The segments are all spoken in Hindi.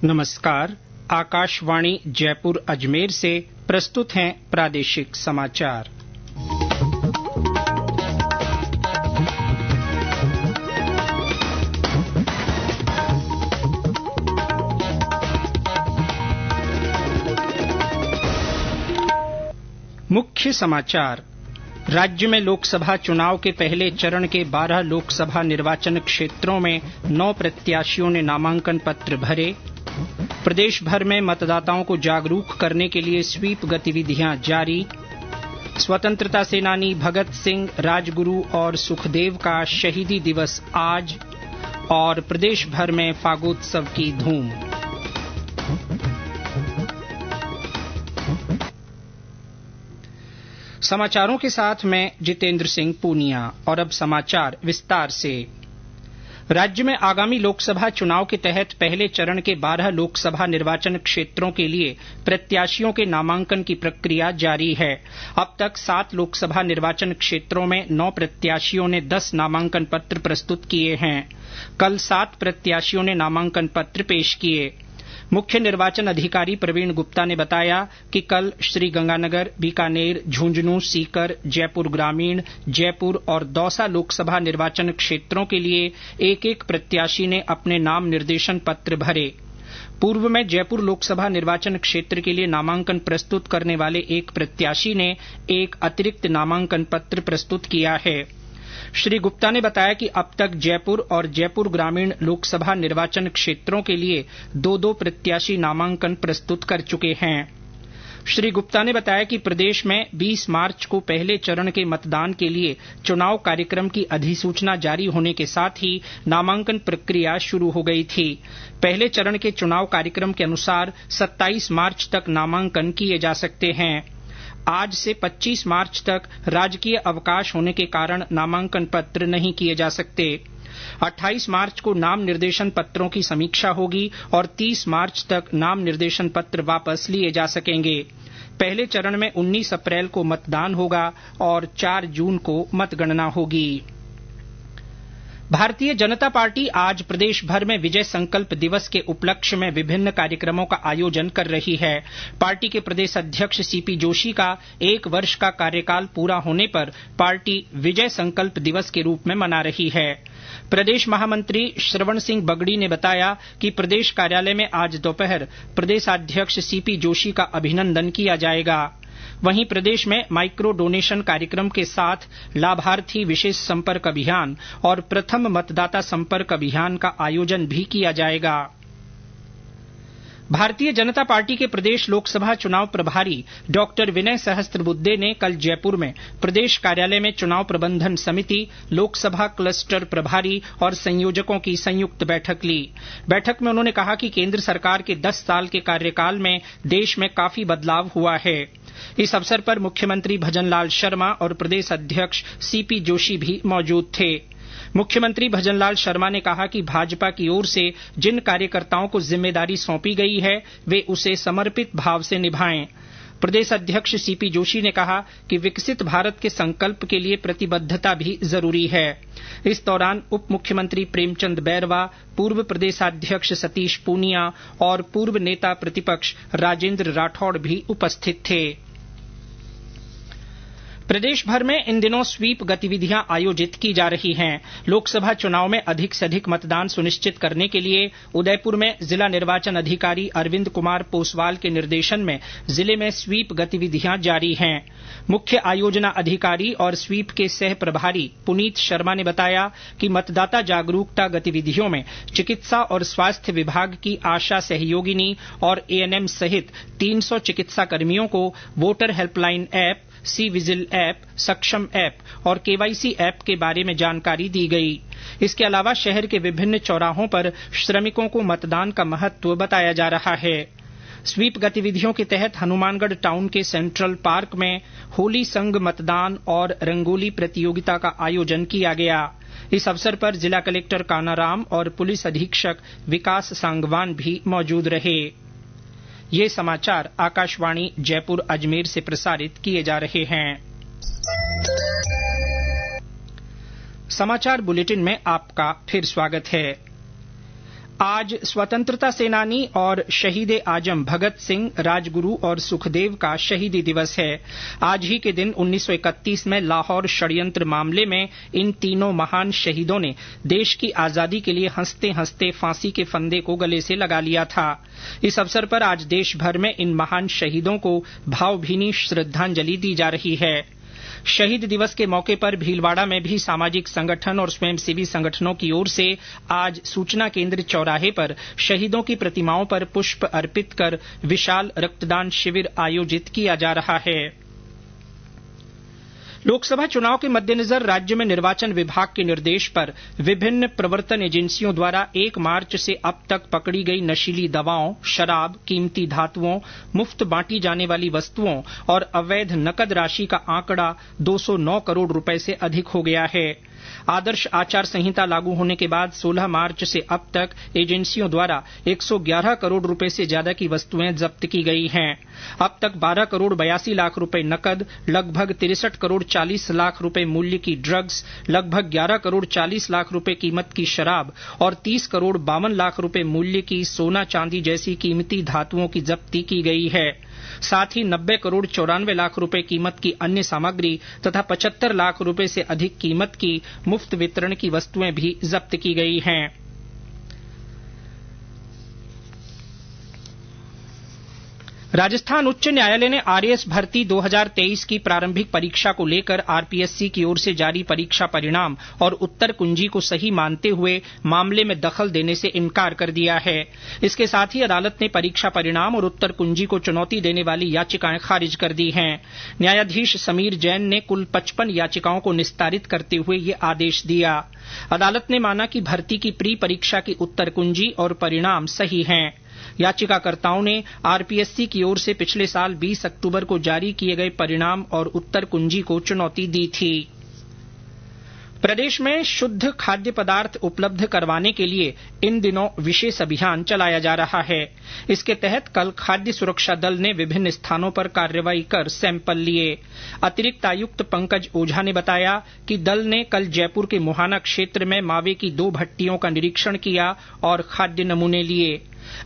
नमस्कार। आकाशवाणी जयपुर अजमेर से प्रस्तुत हैं प्रादेशिक समाचार। मुख्य समाचार। राज्य में लोकसभा चुनाव के पहले चरण के 12 लोकसभा निर्वाचन क्षेत्रों में 9 प्रत्याशियों ने नामांकन पत्र भरे। प्रदेश भर में मतदाताओं को जागरूक करने के लिए स्वीप गतिविधियां जारी। स्वतंत्रता सेनानी भगत सिंह, राजगुरु और सुखदेव का शहीदी दिवस आज। और प्रदेश भर में फागोत्सव की धूम। समाचारों के साथ मैं जितेंद्र सिंह पूनिया। और अब समाचार विस्तार से। राज्य में आगामी लोकसभा चुनाव के तहत पहले चरण के 12 लोकसभा निर्वाचन क्षेत्रों के लिए प्रत्याशियों के नामांकन की प्रक्रिया जारी है। अब तक 7 लोकसभा निर्वाचन क्षेत्रों में 9 प्रत्याशियों ने 10 नामांकन पत्र प्रस्तुत किए हैं। कल 7 प्रत्याशियों ने नामांकन पत्र पेश किए। मुख्य निर्वाचन अधिकारी प्रवीण गुप्ता ने बताया कि कल श्रीगंगानगर, बीकानेर, झुंझुनूं, सीकर, जयपुर ग्रामीण, जयपुर और दौसा लोकसभा निर्वाचन क्षेत्रों के लिए एक-एक प्रत्याशी ने अपने नाम निर्देशन पत्र भरे। पूर्व में जयपुर लोकसभा निर्वाचन क्षेत्र के लिए नामांकन प्रस्तुत करने वाले एक प्रत्याशी ने एक अतिरिक्त नामांकन पत्र प्रस्तुत किया है। श्री गुप्ता ने बताया कि अब तक जयपुर और जयपुर ग्रामीण लोकसभा निर्वाचन क्षेत्रों के लिए 2-2 प्रत्याशी नामांकन प्रस्तुत कर चुके हैं। श्री गुप्ता ने बताया कि प्रदेश में 20 मार्च को पहले चरण के मतदान के लिए चुनाव कार्यक्रम की अधिसूचना जारी होने के साथ ही नामांकन प्रक्रिया शुरू हो गई थी। पहले चरण के चुनाव कार्यक्रम के अनुसार 27 मार्च तक नामांकन किए जा सकते हैं। आज से 25 मार्च तक राजकीय अवकाश होने के कारण नामांकन पत्र नहीं किए जा सकते। 28 मार्च को नाम निर्देशन पत्रों की समीक्षा होगी और 30 मार्च तक नाम निर्देशन पत्र वापस लिए जा सकेंगे। पहले चरण में 19 अप्रैल को मतदान होगा और 4 जून को मतगणना होगी। भारतीय जनता पार्टी आज प्रदेश भर में विजय संकल्प दिवस के उपलक्ष्य में विभिन्न कार्यक्रमों का आयोजन कर रही है। पार्टी के प्रदेश अध्यक्ष सीपी जोशी का 1 वर्ष का कार्यकाल पूरा होने पर पार्टी विजय संकल्प दिवस के रूप में मना रही है। प्रदेश महामंत्री श्रवण सिंह बगड़ी ने बताया कि प्रदेश कार्यालय में आज दोपहर प्रदेशाध्यक्ष सीपी जोशी का अभिनंदन किया जाएगा। वहीं प्रदेश में माइक्रो डोनेशन कार्यक्रम के साथ लाभार्थी विशेष संपर्क अभियान और प्रथम मतदाता संपर्क अभियान का आयोजन भी किया जाएगा। भारतीय जनता पार्टी के प्रदेश लोकसभा चुनाव प्रभारी डॉक्टर विनय सहस्त्रबुद्धे ने कल जयपुर में प्रदेश कार्यालय में चुनाव प्रबंधन समिति, लोकसभा क्लस्टर प्रभारी और संयोजकों की संयुक्त बैठक ली। बैठक में उन्होंने कहा कि केंद्र सरकार के 10 साल के कार्यकाल में देश में काफी बदलाव हुआ है। इस अवसर पर मुख्यमंत्री भजनलाल शर्मा और प्रदेश अध्यक्ष सीपी जोशी भी मौजूद थे। मुख्यमंत्री भजनलाल शर्मा ने कहा कि भाजपा की ओर से जिन कार्यकर्ताओं को जिम्मेदारी सौंपी गई है वे उसे समर्पित भाव से निभाएं। प्रदेश अध्यक्ष सीपी जोशी ने कहा कि विकसित भारत के संकल्प के लिए प्रतिबद्धता भी जरूरी है। इस दौरान उप मुख्यमंत्री प्रेमचंद बैरवा, पूर्व प्रदेशाध्यक्ष सतीश पूनिया और पूर्व नेता प्रतिपक्ष राजेंद्र राठौड़ भी उपस्थित थे। प्रदेश भर में इन दिनों स्वीप गतिविधियां आयोजित की जा रही हैं। लोकसभा चुनाव में अधिक से अधिक मतदान सुनिश्चित करने के लिए उदयपुर में जिला निर्वाचन अधिकारी अरविंद कुमार पोसवाल के निर्देशन में जिले में स्वीप गतिविधियां जारी हैं। मुख्य आयोजना अधिकारी और स्वीप के सह प्रभारी पुनीत शर्मा ने बताया कि मतदाता जागरूकता गतिविधियों में चिकित्सा और स्वास्थ्य विभाग की आशा सहयोगिनी और एएनएम सहित 300 चिकित्सा कर्मियों को voter helpline app, C vigil app, सक्षम ऐप और केवाईसी ऐप के बारे में जानकारी दी गई। इसके अलावा शहर के विभिन्न चौराहों पर श्रमिकों को मतदान का महत्व बताया जा रहा है। स्वीप गतिविधियों के तहत हनुमानगढ़ टाउन के सेंट्रल पार्क में होली संग मतदान और रंगोली प्रतियोगिता का आयोजन किया गया। इस अवसर पर जिला कलेक्टर कानाराम और पुलिस अधीक्षक विकास सांगवान भी मौजूद रहे। ये समाचार आकाशवाणी जयपुर अजमेर से प्रसारित किए जा रहे हैं। समाचार बुलेटिन में आपका फिर स्वागत है। आज स्वतंत्रता सेनानी और शहीद आजम भगत सिंह, राजगुरु और सुखदेव का शहीदी दिवस है। आज ही के दिन 1931 में लाहौर षड्यंत्र मामले में इन तीनों महान शहीदों ने देश की आजादी के लिए हंसते हंसते फांसी के फंदे को गले से लगा लिया था। इस अवसर पर आज देश भर में इन महान शहीदों को भावभीनी श्रद्धांजलि दी जा रही है। शहीद दिवस के मौके पर भीलवाड़ा में भी सामाजिक संगठन और स्वयंसेवी संगठनों की ओर से आज सूचना केंद्र चौराहे पर शहीदों की प्रतिमाओं पर पुष्प अर्पित कर विशाल रक्तदान शिविर आयोजित किया जा रहा है। लोकसभा चुनाव के मद्देनजर राज्य में निर्वाचन विभाग के निर्देश पर विभिन्न प्रवर्तन एजेंसियों द्वारा 1 मार्च से अब तक पकड़ी गई नशीली दवाओं, शराब, कीमती धातुओं, मुफ्त बांटी जाने वाली वस्तुओं और अवैध नकद राशि का आंकड़ा 209 करोड़ रुपए से अधिक हो गया है। आदर्श आचार संहिता लागू होने के बाद 16 मार्च से अब तक एजेंसियों द्वारा 111 करोड़ रुपए से ज्यादा की वस्तुएं जब्त की गई हैं। अब तक 12 करोड़ 82 लाख रुपए नकद, लगभग 63 करोड़ 40 लाख रुपए मूल्य की ड्रग्स, लगभग 11 करोड़ 40 लाख रुपए कीमत की शराब और 30 करोड़ 52 लाख रुपए मूल्य की सोना चांदी जैसी कीमती धातुओं की जब्ती की गई है। साथ ही 90 करोड़ 94 लाख रुपए कीमत की अन्य सामग्री तथा 75 लाख रुपए से अधिक कीमत की मुफ्त वितरण की वस्तुएं भी जब्त की गई हैं। राजस्थान उच्च न्यायालय ने आरएएस भर्ती 2023 की प्रारंभिक परीक्षा को लेकर आरपीएससी की ओर से जारी परीक्षा परिणाम और उत्तर कुंजी को सही मानते हुए मामले में दखल देने से इनकार कर दिया है। इसके साथ ही अदालत ने परीक्षा परिणाम और उत्तर कुंजी को चुनौती देने वाली याचिकाएं खारिज कर दी हैं। न्यायाधीश समीर जैन ने कुल 55 याचिकाओं को निस्तारित करते हुए ये आदेश दिया। अदालत ने माना कि भर्ती की प्री परीक्षा की उत्तर कुंजी और परिणाम सही हैं। याचिकाकर्ताओं ने आरपीएससी की ओर से पिछले साल 20 अक्टूबर को जारी किए गए परिणाम और उत्तर कुंजी को चुनौती दी थी। प्रदेश में शुद्ध खाद्य पदार्थ उपलब्ध करवाने के लिए इन दिनों विशेष अभियान चलाया जा रहा है। इसके तहत कल खाद्य सुरक्षा दल ने विभिन्न स्थानों पर कार्रवाई कर सैंपल लिए। अतिरिक्त आयुक्त पंकज ओझा ने बताया कि दल ने कल जयपुर के मुहाना क्षेत्र में मावे की 2 भट्टियों का निरीक्षण किया और खाद्य नमूने लिए।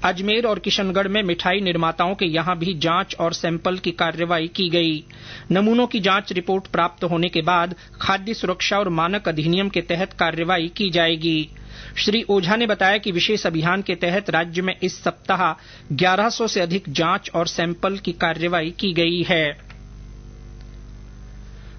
अजमेर और किशनगढ़ में मिठाई निर्माताओं के यहां भी जांच और सैंपल की कार्रवाई की गई। नमूनों की जांच रिपोर्ट प्राप्त होने के बाद खाद्य सुरक्षा और मानक अधिनियम के तहत कार्रवाई की जाएगी। श्री ओझा ने बताया कि विशेष अभियान के तहत राज्य में इस सप्ताह 1100 से अधिक जांच और सैंपल की कार्रवाई की गई है।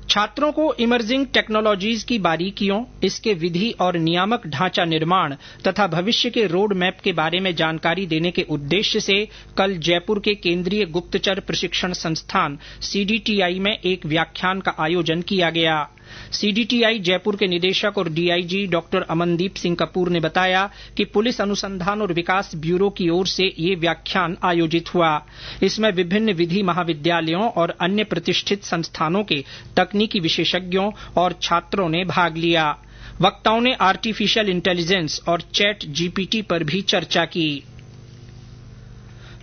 छात्रों को इमर्जिंग टेक्नोलॉजीज की बारीकियों, इसके विधि और नियामक ढांचा निर्माण तथा भविष्य के रोड मैप के बारे में जानकारी देने के उद्देश्य से कल जयपुर के केंद्रीय गुप्तचर प्रशिक्षण संस्थान सीडीटीआई में एक व्याख्यान का आयोजन किया गया। सीडीटीआई जयपुर के निदेशक और डीआईजी डॉक्टर अमनदीप सिंह कपूर ने बताया कि पुलिस अनुसंधान और विकास ब्यूरो की ओर से ये व्याख्यान आयोजित हुआ। इसमें विभिन्न विधि महाविद्यालयों और अन्य प्रतिष्ठित संस्थानों के तकनीकी विशेषज्ञों और छात्रों ने भाग लिया। वक्ताओं ने आर्टिफिशियल इंटेलिजेंस और चैट जीपीटी पर भी चर्चा की।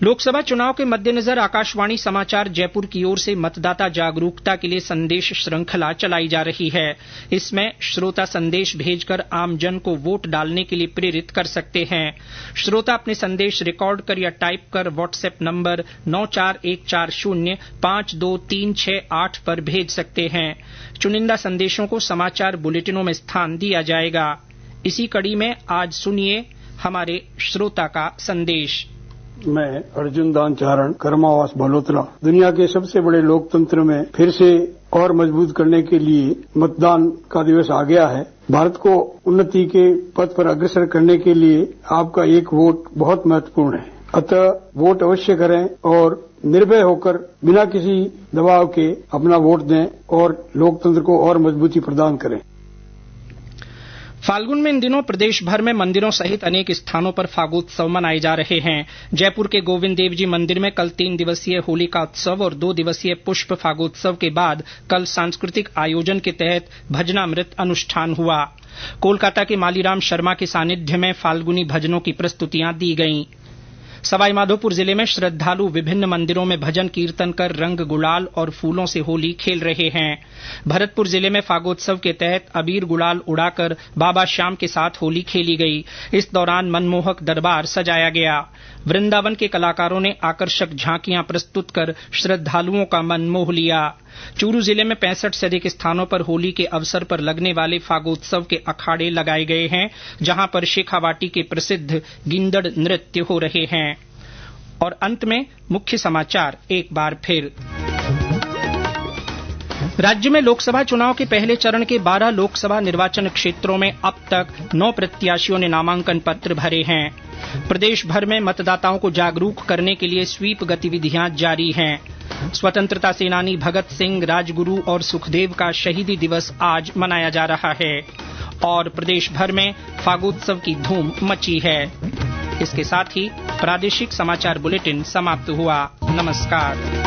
लोकसभा चुनाव के मद्देनजर आकाशवाणी समाचार जयपुर की ओर से मतदाता जागरूकता के लिए संदेश श्रृंखला चलाई जा रही है। इसमें श्रोता संदेश भेजकर आमजन को वोट डालने के लिए प्रेरित कर सकते हैं। श्रोता अपने संदेश रिकॉर्ड कर या टाइप कर व्हाट्सएप नंबर 9414052368 पर भेज सकते हैं। चुनिंदा संदेशों को समाचार बुलेटिनों में स्थान दिया जाएगा। इसी कड़ी में आज सुनिए हमारे श्रोता का संदेश। मैं अर्जुन दान चारण कर्मावास बलोत्रा दुनिया के सबसे बड़े लोकतंत्र में फिर से और मजबूत करने के लिए मतदान का दिवस आ गया है। भारत को उन्नति के पथ पर अग्रसर करने के लिए आपका एक वोट बहुत महत्वपूर्ण है। अतः वोट अवश्य करें और निर्भय होकर बिना किसी दबाव के अपना वोट दें और लोकतंत्र को और मजबूती प्रदान करें। फाल्गुन में इन दिनों प्रदेश भर में मंदिरों सहित अनेक स्थानों पर फागोत्सव मनाए जा रहे हैं। जयपुर के गोविंद देव जी मंदिर में कल 3 दिवसीय होलिका उत्सव और 2 दिवसीय पुष्प फागोत्सव के बाद कल सांस्कृतिक आयोजन के तहत भजनामृत अनुष्ठान हुआ। कोलकाता के मालीराम शर्मा के सानिध्य में फाल्गुनी भजनों की प्रस्तुतियां दी गईं। सवाईमाधोपुर जिले में श्रद्धालु विभिन्न मंदिरों में भजन कीर्तन कर रंग गुलाल और फूलों से होली खेल रहे हैं। भरतपुर जिले में फागोत्सव के तहत अबीर गुलाल उड़ाकर बाबा श्याम के साथ होली खेली गई। इस दौरान मनमोहक दरबार सजाया गया। वृंदावन के कलाकारों ने आकर्षक झांकियां प्रस्तुत कर श्रद्धालुओं का मन मोह लिया। चूरू जिले में 65 से अधिक स्थानों पर होली के अवसर पर लगने वाले फागोत्सव के अखाड़े लगाए गए हैं, जहां पर शेखावाटी के प्रसिद्ध गिंदड़ नृत्य हो रहे हैं। और अंत में मुख्य समाचार एक बार फिर। राज्य में लोकसभा चुनाव के पहले चरण के 12 लोकसभा निर्वाचन क्षेत्रों में अब तक 9 प्रत्याशियों ने नामांकन पत्र भरे हैं। प्रदेश भर में मतदाताओं को जागरूक करने के लिए स्वीप गतिविधियां जारी हैं। स्वतंत्रता सेनानी भगत सिंह, राजगुरु और सुखदेव का शहीदी दिवस आज मनाया जा रहा है। और प्रदेश भर में फागोत्सव की धूम मची है। इसके साथ ही प्रादेशिक समाचार बुलेटिन समाप्त हुआ। नमस्कार।